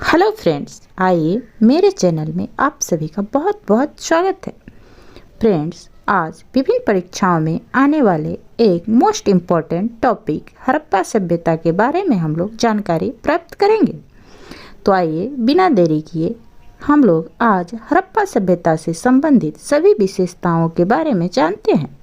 Hello friends, आइए मेरे channel में आप सभी का बहुत बहुत स्वागत है। फ्रेंड्स, आज विभिन्न परीक्षाओं में आने वाले एक मोस्ट इम्पॉर्टेंट टॉपिक हड़प्पा सभ्यता के बारे में हम लोग जानकारी प्राप्त करेंगे। तो आइए बिना देरी किए हम लोग आज हड़प्पा सभ्यता से संबंधित सभी विशेषताओं के बारे में जानते हैं।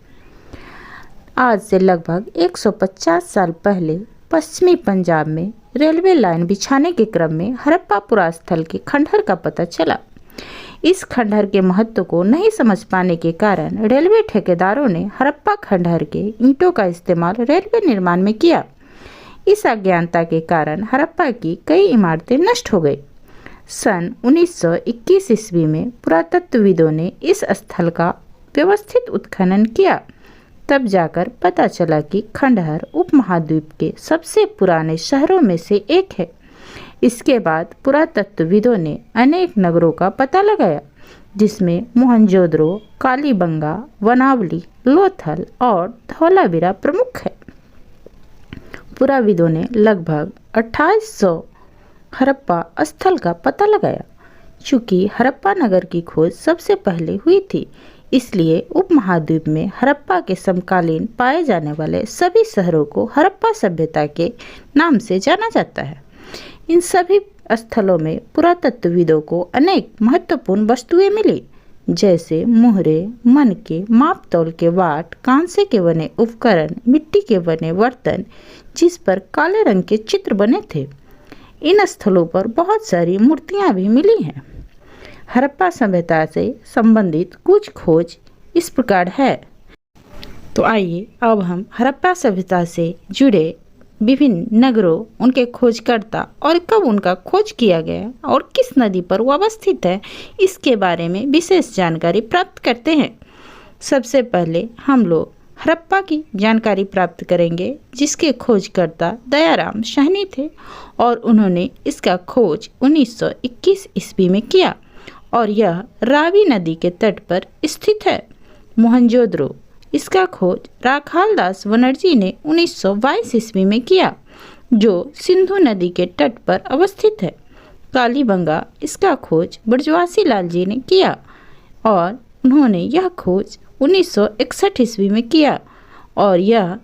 आज से लगभग 150 साल पहले पश्चिमी पंजाब में रेलवे लाइन बिछाने के क्रम में हड़प्पा पुरास्थल के खंडहर का पता चला। इस खंडहर के महत्व को नहीं समझ पाने के कारण रेलवे ठेकेदारों ने हड़प्पा खंडहर के ईंटों का इस्तेमाल रेलवे निर्माण में किया। इस अज्ञानता के कारण हड़प्पा की कई इमारतें नष्ट हो गई। सन 1921 ईस्वी में पुरातत्वविदों ने इस स्थल का व्यवस्थित उत्खनन किया। तब जाकर पता चला कि खंडहर उपमहाद्वीप के सबसे पुराने शहरों में से एक है। इसके बाद पुरातत्वविदों ने अनेक नगरों का पता लगाया, जिसमें मोहनजोदड़ो, कालीबंगा, वनावली, लोथल और धौलावीरा प्रमुख है। पुराविदों ने लगभग 2800 हड़प्पा स्थल का पता लगाया। चूँकि हड़प्पा नगर की खोज सबसे पहले हुई थी, इसलिए उपमहाद्वीप में हड़प्पा के समकालीन पाए जाने वाले सभी शहरों को हड़प्पा सभ्यता के नाम से जाना जाता है। इन सभी स्थलों में पुरातत्वविदों को अनेक महत्वपूर्ण वस्तुएं मिली, जैसे मुहरे, मनके, मापतौल के वाट, कांसे के बने उपकरण, मिट्टी के बने बर्तन, जिस पर काले रंग के चित्र बने थे। इन स्थलों पर बहुत सारी मूर्तियां भी मिली हैं। हड़प्पा सभ्यता से संबंधित कुछ खोज इस प्रकार है। तो आइए अब हम हड़प्पा सभ्यता से जुड़े विभिन्न नगरों, उनके खोजकर्ता और कब उनका खोज किया गया और किस नदी पर वो अवस्थित है, इसके बारे में विशेष जानकारी प्राप्त करते हैं। सबसे पहले हम लोग हड़प्पा की जानकारी प्राप्त करेंगे, जिसके खोजकर्ता दयाराम साहनी थे और उन्होंने इसका खोज 1921 ईस्वी में किया और यह रावी नदी के तट पर स्थित है। मोहनजोदड़ो, इसका खोज राखालदास बनर्जी ने 1922 ईस्वी में किया, जो सिंधु नदी के तट पर अवस्थित है। कालीबंगा, इसका खोज ब्रजवासी लाल जी ने किया और उन्होंने यह खोज 1961 ईस्वी में किया और यह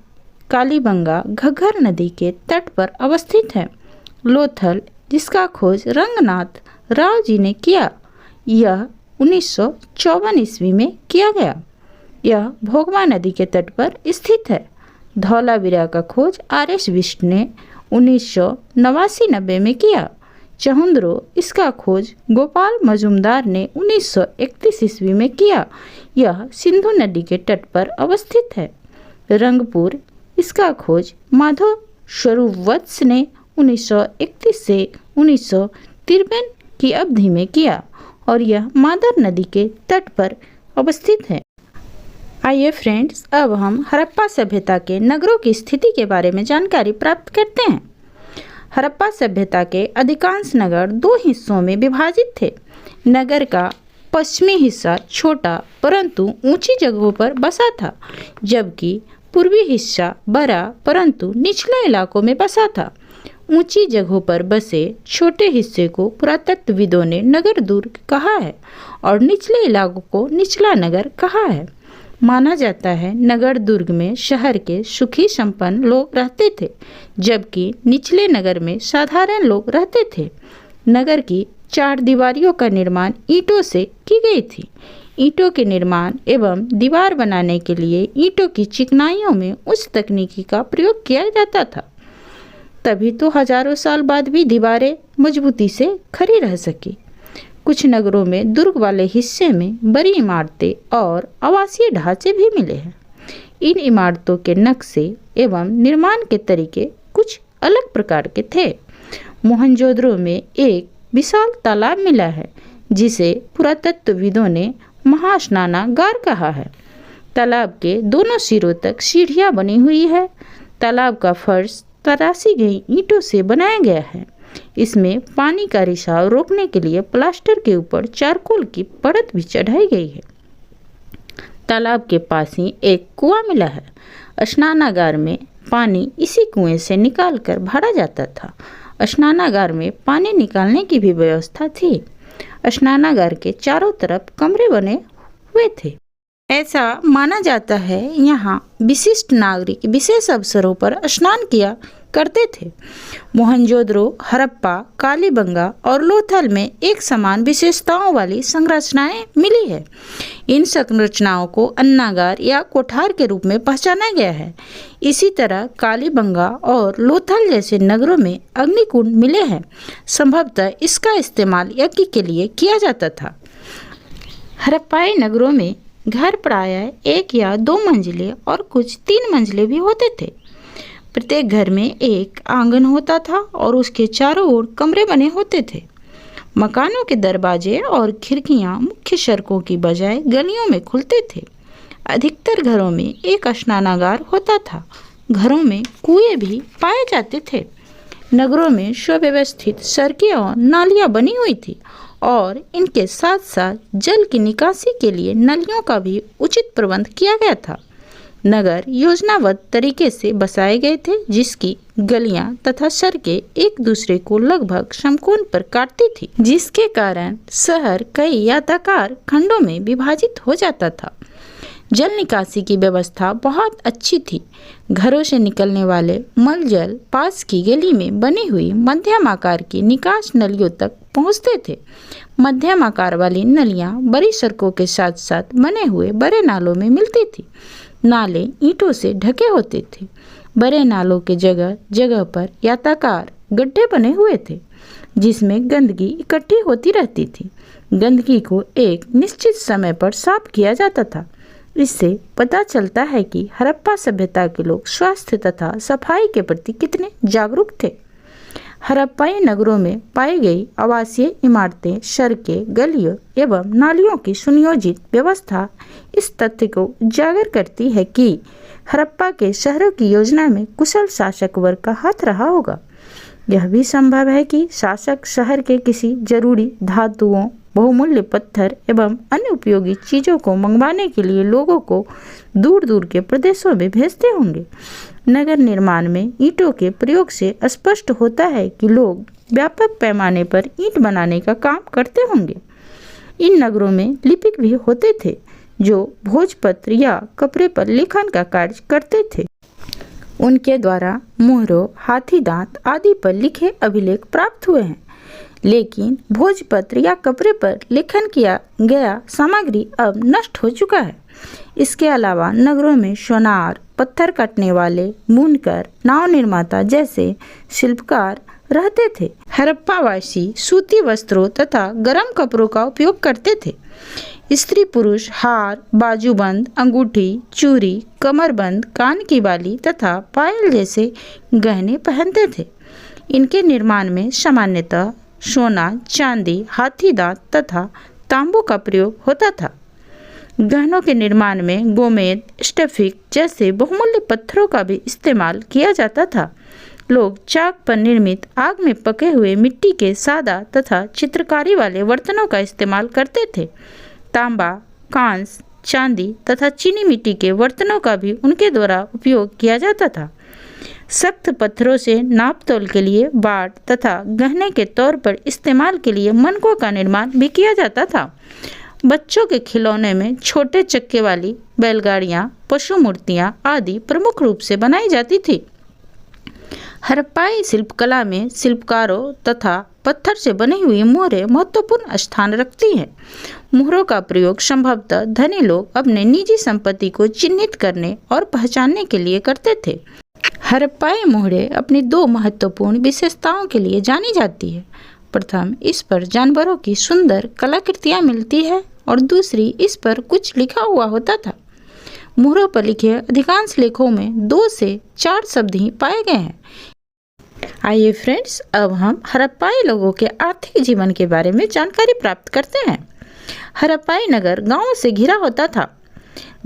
कालीबंगा घग्गर नदी के तट पर अवस्थित है। लोथल, जिसका खोज रंगनाथ राव जी ने किया, यह 1954 ईस्वी में किया गया। यह भोगवा नदी के तट पर स्थित है। धौलावीरा का खोज RS बिष्ट ने 1989 में किया। चहुंद्रो, इसका खोज गोपाल मजुमदार ने 1931 ईस्वी में किया। यह सिंधु नदी के तट पर अवस्थित है। रंगपुर, इसका खोज माधव स्वरूप वत्स ने 1931 से 1953 की अवधि में किया और यह मादर नदी के तट पर अवस्थित है। आइए फ्रेंड्स, अब हम हड़प्पा सभ्यता के नगरों की स्थिति के बारे में जानकारी प्राप्त करते हैं। हड़प्पा सभ्यता के अधिकांश नगर दो हिस्सों में विभाजित थे। नगर का पश्चिमी हिस्सा छोटा परंतु ऊंची जगहों पर बसा था, जबकि पूर्वी हिस्सा बड़ा परंतु निचले इलाकों में बसा था। ऊंची जगहों पर बसे छोटे हिस्से को पुरातत्वविदों ने नगर दुर्ग कहा है और निचले इलाकों को निचला नगर कहा है। माना जाता है नगर दुर्ग में शहर के सुखी संपन्न लोग रहते थे, जबकि निचले नगर में साधारण लोग रहते थे। नगर की 4 दीवारियों का निर्माण ईंटों से की गई थी। ईंटों के निर्माण एवं दीवार बनाने के लिए ईंटों की चिकनाइयों में उच्च तकनीकी का प्रयोग किया जाता था। तभी तो हजारों साल बाद भी दीवारें मजबूती से खड़ी रह सकी। कुछ नगरों में दुर्ग वाले हिस्से में बड़ी इमारतें और आवासीय ढांचे भी मिले हैं। इन इमारतों के नक्शे एवं निर्माण के तरीके कुछ अलग प्रकार के थे। मोहनजोदड़ो में एक विशाल तालाब मिला है, जिसे पुरातत्वविदों ने महास्नानागार कहा है। तालाब के दोनों सिरों तक सीढ़ियां बनी हुई है। तालाब का फर्श तराशी गई ईंटों से बनाया गया है। इसमें पानी का रिसाव रोकने के लिए प्लास्टर के ऊपर चारकोल की परत भी चढ़ाई गई है। तालाब के पास ही एक कुआं मिला है। स्नानागार में पानी इसी कुएं से निकालकर भरा जाता था स्नानागार में पानी निकालने की भी व्यवस्था थी। स्नानागार के चारों तरफ कमरे बने हुए थे। ऐसा माना जाता है यहाँ विशिष्ट नागरिक विशेष अवसरों पर स्नान किया करते थे। मोहनजोदड़ो, हड़प्पा, कालीबंगा और लोथल में एक समान विशेषताओं वाली संरचनाएं मिली है। इन संरचनाओं को अन्नागार या कोठार के रूप में पहचाना गया है। इसी तरह कालीबंगा और लोथल जैसे नगरों में अग्निकुंड मिले हैं। संभवतः इसका इस्तेमाल यज्ञ के लिए किया जाता था। हड़प्पाई नगरों में घर प्रायः 1 या 2 मंजिले और कुछ 3 मंजिले भी होते थे। प्रत्येक घर में एक आंगन होता था और उसके चारों ओर कमरे बने होते थे। मकानों के दरवाजे और खिड़कियां मुख्य सड़कों की बजाय गलियों में खुलते थे। अधिकतर घरों में एक स्नानागार होता था। घरों में कुएं भी पाए जाते थे। नगरों में सुव्यवस्थित सड़कें और नालियां बनी हुई थी और इनके साथ साथ जल की निकासी के लिए नलियों का भी उचित प्रबंध किया गया था। नगर योजनाबद्ध तरीके से बसाए गए थे, जिसकी गलियां तथा सड़कें एक दूसरे को लगभग समकोण पर काटती थी, जिसके कारण शहर कई याताकार खंडों में विभाजित हो जाता था। जल निकासी की व्यवस्था बहुत अच्छी थी। घरों से निकलने वाले मल जल पास की गली में बनी हुई मध्यम आकार की निकास नलियों तक पहुंचते थे। मध्यम आकार वाली नलियां बड़ी सड़कों के साथ साथ बने हुए बड़े नालों में मिलती थी। नाले ईंटों से ढके होते थे। बड़े नालों के जगह जगह पर याताकार गड्ढे बने हुए थे, जिसमें गंदगी इकट्ठी होती रहती थी। गंदगी को एक निश्चित समय पर साफ किया जाता था। इससे पता चलता है कि हड़प्पा सभ्यता के लोग स्वास्थ्य तथा सफाई के प्रति कितने जागरूक थे। हड़प्पाई नगरों में पाई गई आवासीय इमारतें, सड़कें, गलियों एवं नालियों की सुनियोजित व्यवस्था इस तथ्य को उजागर करती है कि हड़प्पा के शहरों की योजना में कुशल शासक वर्ग का हाथ रहा होगा। यह भी संभव है कि शासक शहर के किसी जरूरी धातुओं, बहुमूल्य पत्थर एवं अन्य उपयोगी चीज़ों को मंगवाने के लिए लोगों को दूर दूर के प्रदेशों में भेजते होंगे। नगर निर्माण में ईंटों के प्रयोग से स्पष्ट होता है कि लोग व्यापक पैमाने पर ईंट बनाने का काम करते होंगे। इन नगरों में लिपिक भी होते थे, जो भोजपत्र या कपड़े पर लेखन का कार्य करते थे। उनके द्वारा मुहरों, हाथी दांत आदि पर लिखे अभिलेख प्राप्त हुए हैं। लेकिन भोजपत्र या कपड़े पर लेखन किया गया सामग्री अब नष्ट हो चुका है। इसके अलावा नगरों में सोनार, पत्थर काटने वाले, बुनकर, नाव निर्माता जैसे शिल्पकार रहते थे। हड़प्पावासी सूती वस्त्रों तथा गर्म कपड़ों का उपयोग करते थे। स्त्री पुरुष हार, बाजूबंद, अंगूठी, चूड़ी, कमरबंद, कान की बाली तथा पायल जैसे गहने पहनते थे। इनके निर्माण में सामान्यतः सोना, चांदी, हाथी दांत तथा तांबू का प्रयोग होता था। गहनों के निर्माण में गोमेद, स्फटिक जैसे बहुमूल्य पत्थरों का भी इस्तेमाल किया जाता था। लोग चाक पर निर्मित आग में पके हुए मिट्टी के सादा तथा चित्रकारी वाले बर्तनों का इस्तेमाल करते थे। तांबा, कांस, चांदी तथा चीनी मिट्टी के बर्तनों का भी उनके द्वारा उपयोग किया जाता था। सख्त पत्थरों से नाप तोल के लिए बाट तथा गहने के तौर पर इस्तेमाल के लिए मनकों का निर्माण भी किया जाता था। बच्चों के खिलौने में छोटे चक्के वाली बैलगाड़ियाँ, पशु मूर्तियाँ आदि प्रमुख रूप से बनाई जाती थी। हड़प्पाई शिल्पकला में शिल्पकारों तथा पत्थर से बनी हुई मोहरें महत्वपूर्ण स्थान रखती हैं। मोहरों का प्रयोग संभवतः धनी लोग अपने निजी संपत्ति को चिन्हित करने और पहचानने के लिए करते थे। हड़प्पाई मोहरें अपनी 2 महत्वपूर्ण विशेषताओं के लिए जानी जाती है। प्रथम, इस पर जानवरों की सुंदर कलाकृतियाँ मिलती है और दूसरी, इस पर कुछ लिखा हुआ होता था। मोहरों पर लिखे अधिकांश लेखों में 2 से 4 शब्द ही पाए गए हैं। आइए फ्रेंड्स, अब हम हड़प्पाई लोगों के आर्थिक जीवन के बारे में जानकारी प्राप्त करते हैं। हड़प्पाई नगर गांवों से घिरा होता था।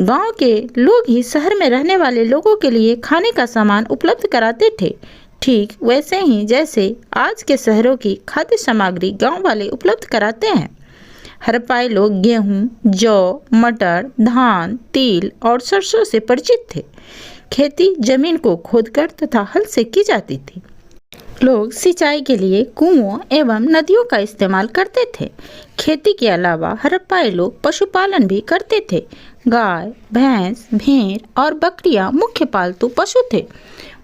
गांव के लोग ही शहर में रहने वाले लोगों के लिए खाने का सामान उपलब्ध कराते थे, ठीक वैसे ही जैसे आज के शहरों की खाद्य सामग्री गांव वाले उपलब्ध कराते हैं। हड़प्पाई लोग गेहूं, जौ, मटर, धान, तिल और सरसों से परिचित थे। खेती जमीन को खोदकर तथा हल से की जाती थी। लोग सिंचाई के लिए कुओं एवं नदियों का इस्तेमाल करते थे। खेती के अलावा हड़प्पाई लोग पशुपालन भी करते थे। गाय, भैंस, भेड़ और बकरियां मुख्य पालतू पशु थे।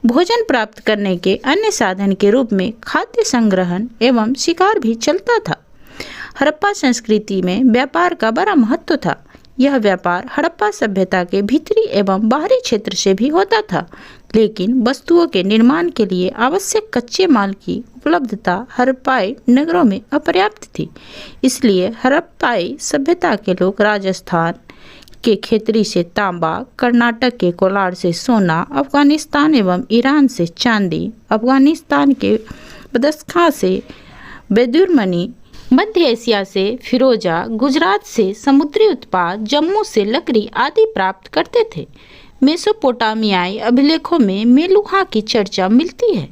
भोजन प्राप्त करने के अन्य साधन के रूप में खाद्य संग्रहण एवं शिकार भी चलता था। हड़प्पा संस्कृति में व्यापार का बड़ा महत्व था। यह व्यापार हड़प्पा सभ्यता के भीतरी एवं बाहरी क्षेत्र से भी होता था, लेकिन वस्तुओं के निर्माण के लिए आवश्यक कच्चे माल की उपलब्धता हड़प्पाई नगरों में अपर्याप्त थी। इसलिए हड़प्पाई सभ्यता के लोग राजस्थान के खेतरी से तांबा, कर्नाटक के कोलार से सोना, अफगानिस्तान एवं ईरान से चांदी, अफगानिस्तान के बदख्शां से बेदुरमनी, मध्य एशिया से फिरोजा, गुजरात से समुद्री उत्पाद, जम्मू से लकड़ी आदि प्राप्त करते थे। मेसोपोटामियाई अभिलेखों में मेलुहा की चर्चा मिलती है।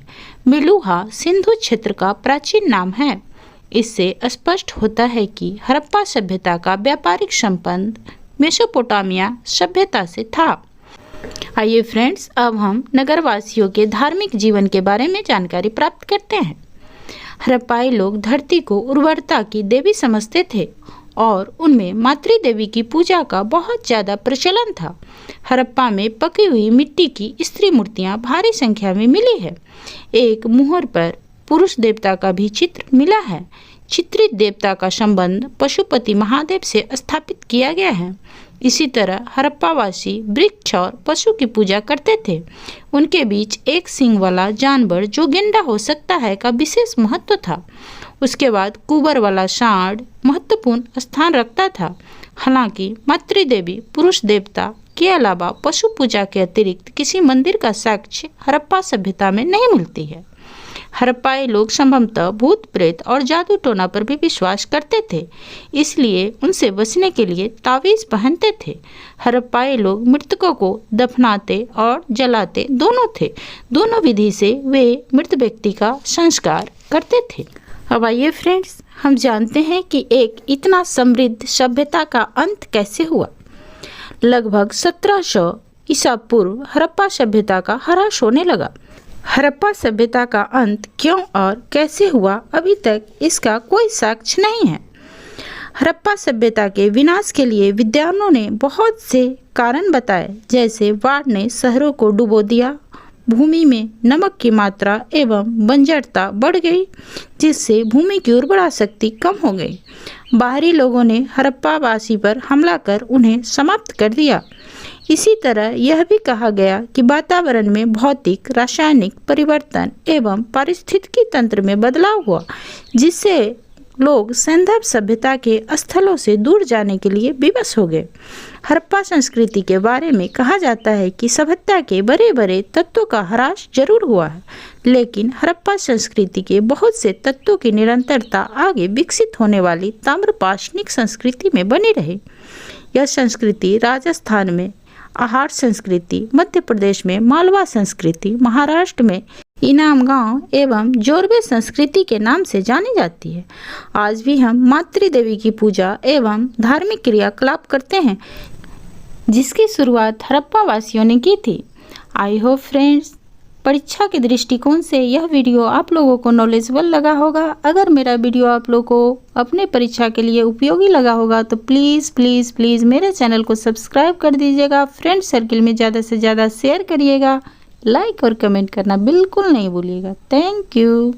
मेलुहा सिंधु क्षेत्र का प्राचीन नाम है। इससे स्पष्ट होता है कि हड़प्पा सभ्यता का व्यापारिक संबंध मेसोपोटामिया सभ्यता से था। आइए फ्रेंड्स, अब हम नगरवासियों के धार्मिक जीवन के बारे में जानकारी प्राप्त करते हैं। हड़प्पाई लोग धरती को उर्वरता की देवी समझते थे और उनमें मातृ देवी की पूजा का बहुत ज़्यादा प्रचलन था। हड़प्पा में पकी हुई मिट्टी की स्त्री मूर्तियां भारी संख्या में मिली है। एक मुहर पर पुरुष देवता का भी चित्र मिला है। चित्रित देवता का संबंध पशुपति महादेव से स्थापित किया गया है। इसी तरह हड़प्पावासी वृक्ष और पशु की पूजा करते थे। उनके बीच एक सींग वाला जानवर जो गेंडा हो सकता है का विशेष महत्व था। उसके बाद कुबर वाला सांड महत्वपूर्ण स्थान रखता था। हालांकि मातृ देवी पुरुष देवता के अलावा पशु पूजा के अतिरिक्त किसी मंदिर का साक्ष्य हड़प्पा सभ्यता में नहीं मिलती है। हड़प्पाई लोग संभवतः भूत प्रेत और जादू टोना पर भी विश्वास करते थे, इसलिए उनसे बचने के लिए तावीज पहनते थे। हड़प्पाई लोग मृतकों को दफनाते और जलाते दोनों थे। दोनों विधि से वे मृत व्यक्ति का संस्कार करते थे। अब आइए फ्रेंड्स, हम जानते हैं कि एक इतना समृद्ध सभ्यता का अंत कैसे हुआ। लगभग 1700 ईसा पूर्व हड़प्पा सभ्यता का ह्रास होने लगा। हड़प्पा सभ्यता का अंत क्यों और कैसे हुआ, अभी तक इसका कोई साक्ष्य नहीं है। हड़प्पा सभ्यता के विनाश के लिए विद्वानों ने बहुत से कारण बताए, जैसे बाढ़ ने शहरों को डुबो दिया, भूमि में नमक की मात्रा एवं बंजरता बढ़ गई, जिससे भूमि की उर्वरा शक्ति कम हो गई। बाहरी लोगों ने हड़प्पावासी पर हमला कर उन्हें समाप्त कर दिया। इसी तरह यह भी कहा गया कि वातावरण में भौतिक, रासायनिक परिवर्तन एवं पारिस्थितिकी तंत्र में बदलाव हुआ, जिससे लोग सैंधव सभ्यता के स्थलों से दूर जाने के लिए विवश हो गए। हड़प्पा संस्कृति के बारे में कहा जाता है कि सभ्यता के बड़े बड़े तत्वों का ह्रास जरूर हुआ है, लेकिन हड़प्पा संस्कृति के बहुत से तत्वों की निरंतरता आगे विकसित होने वाली ताम्रपाषाणिक संस्कृति में बनी रही। यह संस्कृति राजस्थान में आहार संस्कृति, मध्य प्रदेश में मालवा संस्कृति, महाराष्ट्र में इनाम गांव एवं जोरबे संस्कृति के नाम से जानी जाती है। आज भी हम मातृ देवी की पूजा एवं धार्मिक क्रियाकलाप करते हैं, जिसकी शुरुआत हड़प्पा वासियों ने की थी। आई होप फ्रेंड्स, परीक्षा के दृष्टिकोण से यह वीडियो आप लोगों को नॉलेजेबल लगा होगा। अगर मेरा वीडियो आप लोगों को अपने परीक्षा के लिए उपयोगी लगा होगा तो प्लीज़ प्लीज़ प्लीज़ मेरे चैनल को सब्सक्राइब कर दीजिएगा। फ्रेंड सर्किल में ज़्यादा से ज़्यादा शेयर करिएगा। लाइक और कमेंट करना बिल्कुल नहीं भूलिएगा। Thank you.